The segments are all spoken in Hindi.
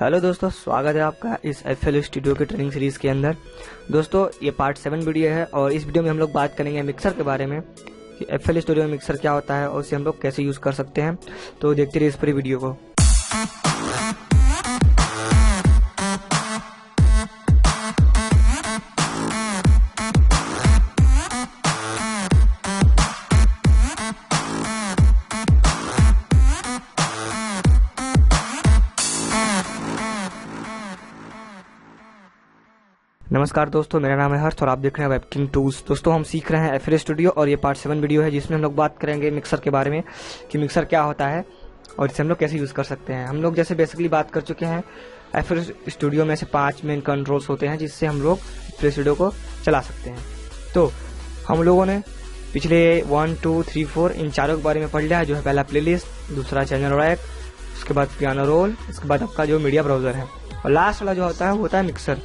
हेलो दोस्तों, स्वागत है आपका इस FL स्टूडियो के ट्रेनिंग सीरीज़ के अंदर। दोस्तों ये पार्ट 7 वीडियो है और इस वीडियो में हम लोग बात करेंगे मिक्सर के बारे में कि FL स्टूडियो में मिक्सर क्या होता है और उसे हम लोग कैसे यूज़ कर सकते हैं। तो देखते रहिए इस पूरी वीडियो को। नमस्कार दोस्तों, मेरा नाम है हर्ष और आप देख रहे हैं वेबकिंग टूल्स। दोस्तों हम सीख रहे हैं FL स्टूडियो और ये पार्ट 7 वीडियो है जिसमें हम लोग बात करेंगे मिक्सर के बारे में कि मिक्सर क्या होता है और इसे हम लोग कैसे यूज़ कर सकते हैं। हम लोग जैसे बेसिकली बात कर चुके हैं, FL स्टूडियो में से 5 मेन कंट्रोल्स होते हैं जिससे हम लोग FL स्टूडियो को चला सकते हैं। तो हम लोगों ने पिछले 1, 2, 3, 4 इन चारों के बारे में पढ़ लिया है, जो है पहला प्लेलिस्ट, दूसरा चैनल रैक, उसके बाद पियानो रोल, इसके बाद आपका जो मीडिया ब्राउज़र है और लास्ट वाला जो होता है वो होता है मिक्सर।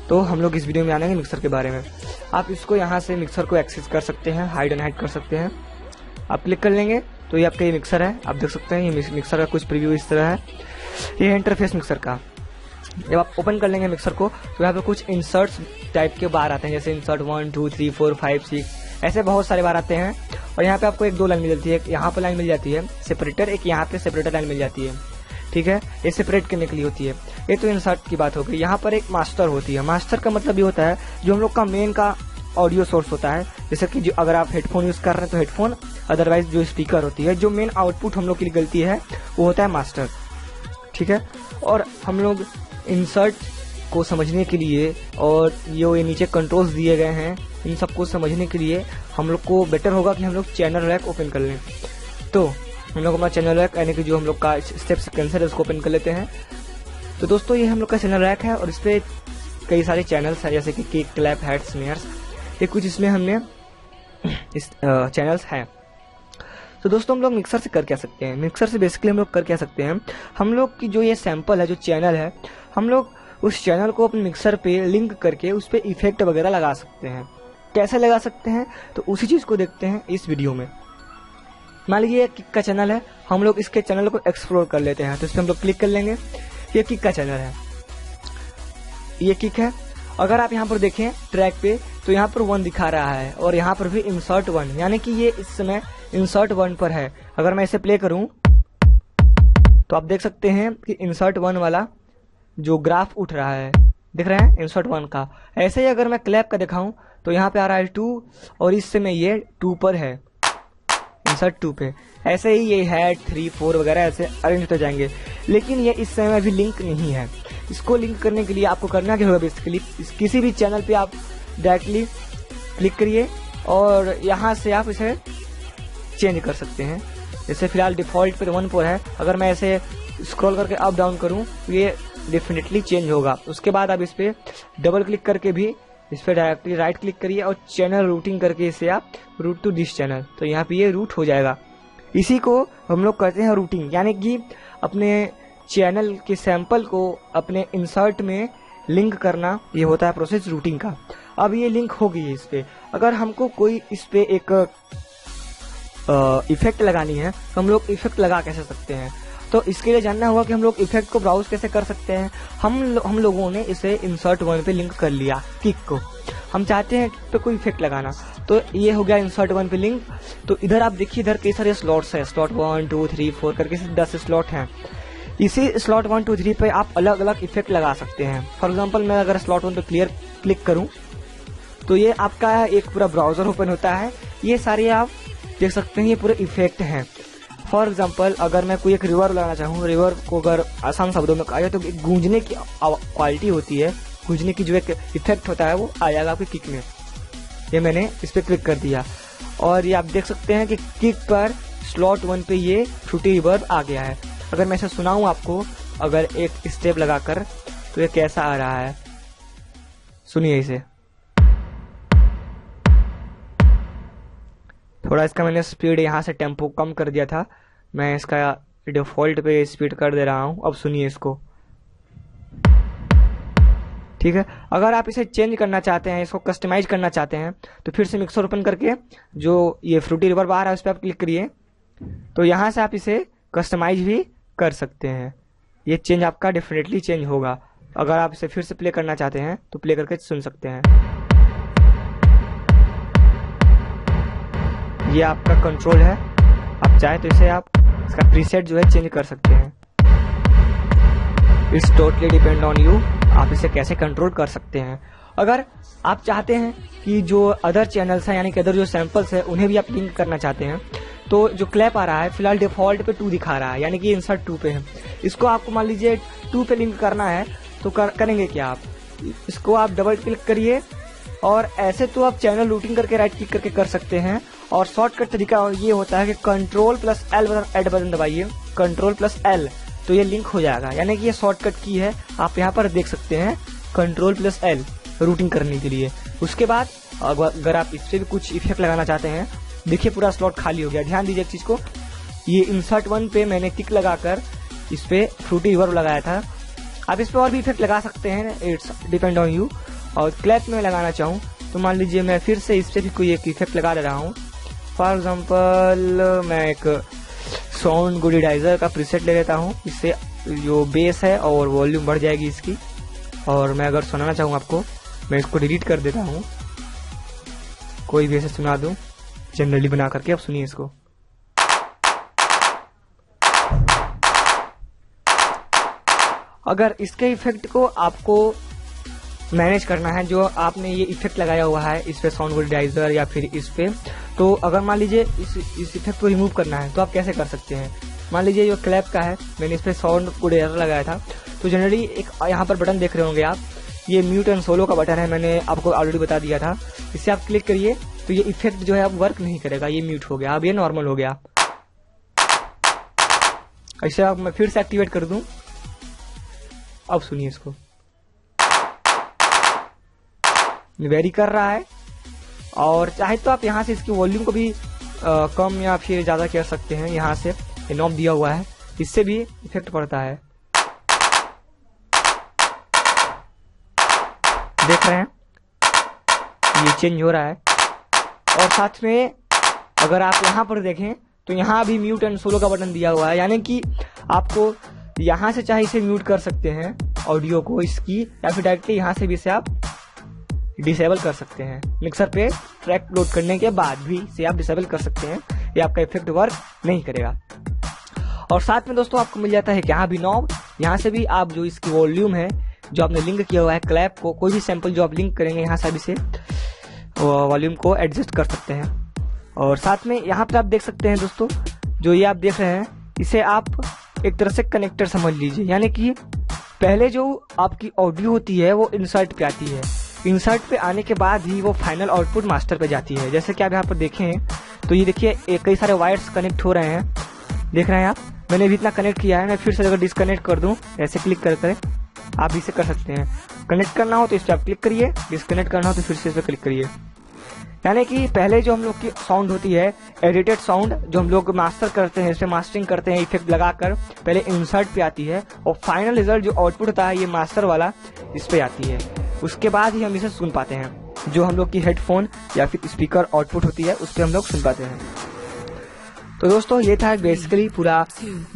तो हम लोग इस वीडियो में आनेंगे मिक्सर के बारे में। आप इसको यहाँ से मिक्सर को एक्सेस कर सकते हैं, हाइड एंड हाइड कर सकते हैं। आप क्लिक कर लेंगे तो ये आपका ये मिक्सर है। आप देख सकते हैं ये मिक्सर का कुछ प्रीव्यू इस तरह है। ये है इंटरफेस मिक्सर का। जब आप ओपन कर लेंगे मिक्सर को तो यहाँ पे कुछ इंसर्ट्स टाइप के बार आते हैं, जैसे इंसर्ट 1, 2, 3, 4, 5, 6 ऐसे बहुत सारे बार आते हैं। और यहाँ पे आपको 1-2 लाइन मिल जाती है। यहाँ पर लाइन मिल जाती है सेपरेटर, एक यहाँ पे सेपरेटर लाइन मिल जाती है, ठीक है। ये सेपरेट करने के लिए होती है। ये तो इंसर्ट की बात हो गई। यहाँ पर एक मास्टर होती है। मास्टर का मतलब ये होता है जो हम लोग का मेन का ऑडियो सोर्स होता है, जैसे कि जो अगर आप हेडफोन यूज़ कर रहे हैं तो हेडफोन, अदरवाइज जो स्पीकर होती है, जो मेन आउटपुट हम लोग की निकलती है वो होता है मास्टर, ठीक है। और हम लोग इंसर्ट को समझने के लिए और जो ये नीचे कंट्रोल्स दिए गए हैं इन सबको समझने के लिए हम लोग को बेटर होगा कि हम लोग चैनल रैक ओपन कर लें। तो हम लोग अपना चैनल रैक यानी कि जो हम लोग का स्टेप सीक्वेंसर है उसको ओपन कर लेते हैं। तो दोस्तों ये हम लोग का चैनल रैक है और इस पर कई सारे चैनल्स हैं, जैसे कि किक, क्लैप, हेड, स्नेयर्स, ये कुछ इसमें हमने इस चैनल्स हैं। तो दोस्तों हम लोग मिक्सर से कर क्या सकते हैं। मिक्सर से बेसिकली हम लोग कर क्या सकते हैं, हम लोग की जो ये सैंपल है, जो चैनल है, हम लोग उस चैनल को अपने मिक्सर पे लिंक करके उस पर इफेक्ट वगैरह लगा सकते हैं। कैसे लगा सकते हैं तो उसी चीज़ को देखते हैं इस वीडियो में। मान लीजिए किक का चैनल है, हम लोग इसके चैनल को एक्सप्लोर कर लेते हैं। तो इस पर हम लोग क्लिक कर लेंगे। ये किक का चैनल है, ये किक है। अगर आप यहाँ पर देखें ट्रैक पे तो यहाँ पर 1 दिखा रहा है और यहाँ पर भी इंसर्ट 1, यानी कि ये इस समय इंसर्ट 1 पर है। अगर मैं इसे प्ले करूँ तो आप देख सकते हैं कि इंसर्ट 1 वाला जो ग्राफ उठ रहा है, दिख रहा है इंसर्ट 1 का। ऐसे ही अगर मैं क्लैप का दिखाऊँ तो यहाँ पे आ रहा है 2 और इस समय ये 2 पर है, इंसर्ट 2 पे। ऐसे ही ये हेड 3, 4 वगैरह ऐसे अरेंज होते जाएंगे, लेकिन ये इस समय अभी लिंक नहीं है। इसको लिंक करने के लिए आपको करना क्या होगा, बेसिकली किसी भी चैनल पे आप डायरेक्टली क्लिक करिए और यहाँ से आप इसे चेंज कर सकते हैं। जैसे फिलहाल डिफ़ॉल्ट पर 1 पर है, अगर मैं ऐसे स्क्रॉल करके अप डाउन करूँ तो ये डेफिनेटली चेंज होगा। उसके बाद आप इस पर डबल क्लिक करके भी इस पर डायरेक्टली राइट क्लिक करिए और चैनल रूटिंग करके इसे आप रूट टू दिस चैनल, तो यहाँ पे ये रूट हो जाएगा। इसी को हम लोग कहते हैं रूटिंग, यानी कि अपने चैनल के सैंपल को अपने इंसर्ट में लिंक करना, ये होता है प्रोसेस रूटिंग का। अब ये लिंक हो गई है इस पर। अगर हमको कोई इस पर एक इफेक्ट लगानी है तो हम लोग इफेक्ट लगा कैसे सकते हैं, तो इसके लिए जानना होगा कि हम लोग इफेक्ट को ब्राउज कैसे कर सकते हैं। हम लोगों ने इसे इंसर्ट 1 पे लिंक कर लिया, किक को। हम चाहते हैं किक पे कोई इफेक्ट लगाना, तो ये हो गया इंसर्ट 1 पे लिंक। तो इधर आप देखिए, इधर कई सारे स्लॉट्स हैं, स्लॉट 1, 2, 3, 4 करके 10 स्लॉट हैं। इसी स्लॉट 1, 2, 3 पे आप अलग अलग इफेक्ट लगा सकते हैं। फॉर एग्जाम्पल मैं अगर स्लॉट 1 पे क्लिक करूँ तो ये आपका एक पूरा ब्राउजर ओपन होता है। ये सारे आप देख सकते हैं, ये पूरे इफेक्ट हैं। फॉर एग्जाम्पल अगर मैं कोई एक रिवर लगाना चाहूँ, रिवर को अगर आसान शब्दों में कहा जाए तो गूंजने की क्वालिटी होती है, गूंजने की जो एक इफेक्ट होता है वो आ जाएगा आपकी किक में। ये मैंने इस पर क्लिक कर दिया और ये आप देख सकते हैं कि किक पर स्लॉट 1 पे ये फ्रूटी रिवर्ब आ गया है। अगर मैं इसे सुनाऊँ आपको, अगर एक स्टेप लगाकर, तो ये कैसा आ रहा है, सुनिए इसे। थोड़ा इसका मैंने स्पीड यहाँ से टेम्पो कम कर दिया था, मैं इसका डिफ़ॉल्ट पे स्पीड कर दे रहा हूँ। अब सुनिए इसको, ठीक है। अगर आप इसे चेंज करना चाहते हैं, इसको कस्टमाइज करना चाहते हैं, तो फिर से मिक्सर ओपन करके जो ये फ्रूटी रिवर्ब आ रहा है उस पर आप क्लिक करिए, तो यहाँ से आप इसे कस्टमाइज भी कर सकते हैं। ये चेंज आपका डेफिनेटली चेंज होगा। अगर आप इसे फिर से प्ले करना चाहते हैं तो प्ले करके सुन सकते हैं। ये आपका कंट्रोल है, आप चाहे तो इसे आप इसका प्रीसेट जो है चेंज कर सकते हैं। It's totally depend on you, आप इसे कैसे कंट्रोल कर सकते हैं। अगर आप चाहते हैं कि जो अदर चैनल्स हैं यानी कि अदर जो सैंपल्स है उन्हें भी आप लिंक करना चाहते हैं, तो जो क्लैप आ रहा है फिलहाल डिफॉल्ट पे 2 दिखा रहा है, यानी कि इंसर्ट 2 पे है। इसको आपको मान लीजिए 2 पे लिंक करना है तो करेंगे क्या, आप इसको आप डबल क्लिक करिए और ऐसे तो आप चैनल रूटिंग करके राइट क्लिक करके कर सकते हैं। और शॉर्टकट तरीका ये होता है कि Ctrl+L ऐड बटन दबाइए, Ctrl+L, तो ये लिंक हो जाएगा। यानी कि ये शॉर्टकट की है, आप यहाँ पर देख सकते हैं Ctrl+L रूटिंग करने के लिए। उसके बाद अगर आप इससे भी कुछ इफेक्ट लगाना चाहते हैं, देखिए पूरा स्लॉट खाली हो गया। ध्यान दीजिए एक चीज को, ये इंसर्ट 1 पे मैंने टिक लगाकर इस पे फ्रूटी रिवर्ब लगाया था। आप इस पे और भी इफेक्ट लगा सकते हैं, इट्स डिपेंड ऑन यू। और क्लैप में लगाना चाहूँ तो मान लीजिए मैं फिर से इस पे भी कोई एक इफेक्ट लगा दे रहा हूँ। फॉर एग्जाम्पल मैं एक साउंड गुडिडाइजर का प्रीसेट ले लेता हूँ, इससे जो बेस है और वॉल्यूम बढ़ जाएगी इसकी। और मैं अगर सुनाना चाहूँ आपको, मैं इसको डिलीट कर देता हूँ, कोई भी ऐसे सुना दूँ जनरली बना करके। अब सुनिए इसको, अगर इसके इफेक्ट को आपको मैनेज करना है, जो आपने ये इफेक्ट लगाया हुआ है इस पे साउंड गुडिडाइजर या फिर इस पे, तो अगर मान लीजिए इस इफेक्ट को रिमूव करना है तो आप कैसे कर सकते हैं। मान लीजिए जो क्लैप का है मैंने इस पे साउंड गुडिडाइजर लगाया था, तो जनरली एक यहाँ पर बटन देख रहे होंगे आप, ये म्यूट एंड सोलो का बटन है, मैंने आपको ऑलरेडी बता दिया था। इससे आप क्लिक करिए तो ये इफेक्ट जो है अब वर्क नहीं करेगा, ये म्यूट हो गया, अब ये नॉर्मल हो गया। ऐसे अब मैं फिर से एक्टिवेट कर दूं, अब सुनिए इसको, वेरी कर रहा है। और चाहे तो आप यहाँ से इसकी वॉल्यूम को भी कम या फिर ज्यादा कर सकते हैं, यहाँ से नॉब दिया हुआ है, इससे भी इफेक्ट पड़ता है। देख रहे हैं ये चेंज हो रहा है। और साथ में अगर आप यहाँ पर देखें तो यहाँ भी म्यूट एंड सोलो का बटन दिया हुआ है, यानी कि आपको यहाँ से चाहे इसे म्यूट कर सकते हैं ऑडियो को इसकी, या फिर डायरेक्टली यहाँ से भी इसे आप डिसेबल कर सकते हैं। मिक्सर पे ट्रैक लोड करने के बाद भी इसे आप डिसेबल कर सकते हैं, ये आपका इफेक्ट वर्क नहीं करेगा। और साथ में दोस्तों आपको मिल जाता है कि यहाँ भी नॉब, यहाँ से भी आप जो इसकी वॉल्यूम है जो आपने लिंक किया हुआ है क्लैप को, कोई भी सैंपल जो आप लिंक करेंगे यहाँ से भी से वॉल्यूम को एडजस्ट कर सकते हैं। और साथ में यहाँ पे आप देख सकते हैं दोस्तों, जो ये आप देख रहे हैं इसे आप एक तरह से कनेक्टर समझ लीजिए, यानी कि पहले जो आपकी ऑडियो होती है वो इंसर्ट पे आती है, इंसर्ट पे आने के बाद ही वो फाइनल आउटपुट मास्टर पे जाती है। जैसे कि आप यहाँ पर देखें तो ये देखिए कई सारे वायर्स कनेक्ट हो रहे हैं, देख रहे हैं आप, मैंने भी इतना कनेक्ट किया है। मैं फिर से अगर डिस्कनेक्ट कर दूं ऐसे क्लिक कर आप इसे कर सकते हैं। कनेक्ट करना हो तो इस पर आप क्लिक करिए, डिस्कनेक्ट करना हो तो फिर से इस पर क्लिक करिए। यानी कि पहले जो हम लोग की साउंड होती है एडिटेड साउंड, जो हम लोग मास्टर करते हैं, इस पे मास्टरिंग करते हैं इफेक्ट लगाकर, पहले इंसर्ट पे आती है और फाइनल रिजल्ट जो आउटपुट होता है ये मास्टर वाला इस पे आती है। उसके बाद ही हम इसे सुन पाते हैं, जो हम लोग की हेडफोन या फिर स्पीकर आउटपुट होती है उस पर हम लोग सुन पाते हैं। तो दोस्तों ये था बेसिकली पूरा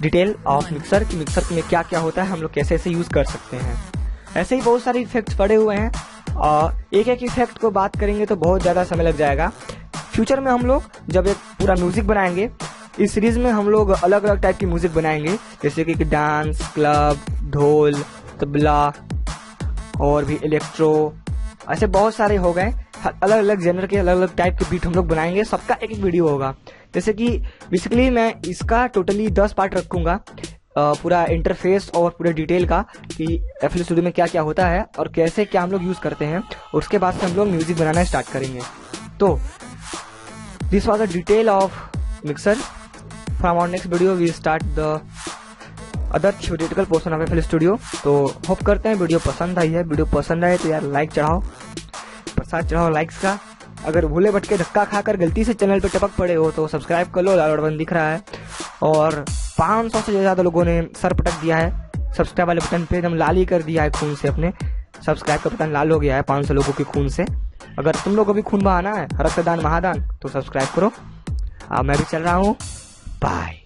डिटेल ऑफ मिक्सर कि मिक्सर में क्या क्या होता है, हम लोग कैसे ऐसे यूज कर सकते हैं। ऐसे ही बहुत सारे इफेक्ट्स पड़े हुए हैं और एक एक इफेक्ट को बात करेंगे तो बहुत ज़्यादा समय लग जाएगा। फ्यूचर में हम लोग जब एक पूरा म्यूजिक बनाएंगे, इस सीरीज में हम लोग अलग अलग टाइप की म्यूजिक बनाएंगे, जैसे कि डांस, क्लब, ढोल, तबला और भी इलेक्ट्रो, ऐसे बहुत सारे हो गए। अलग अलग जेनर के अलग अलग टाइप के बीट हम लोग बनाएंगे, सबका एक एक वीडियो होगा। जैसे कि बेसिकली मैं इसका टोटली 10 पार्ट रखूंगा, पूरा इंटरफेस और पूरे डिटेल का कि FL Studio में क्या क्या होता है और कैसे क्या हम लोग यूज करते हैं, उसके बाद से हम लोग म्यूजिक बनाना स्टार्ट करेंगे। तो this was the detail of mixer. From our next video we start the other theoretical portion of FL Studio। तो होप करते हैं वीडियो पसंद आई है। वीडियो पसंद आए तो यार लाइक चढ़ाओ, प्रसाद चढ़ाओ लाइक्स का। अगर भूले भटके धक्का खाकर गलती से चैनल पे टपक पड़े हो तो सब्सक्राइब कर लो, लाल बटन दिख रहा है। और 500 से ज़्यादा लोगों ने सर पटक दिया है सब्सक्राइब वाले बटन पे, एकदम लाल ही कर दिया है खून से, अपने सब्सक्राइब का बटन लाल हो गया है 500 लोगों के खून से। अगर तुम लोगों को भी खून बहाना है, रक्तदान महादान, तो सब्सक्राइब करो। मैं भी चल रहा हूँ, बाय।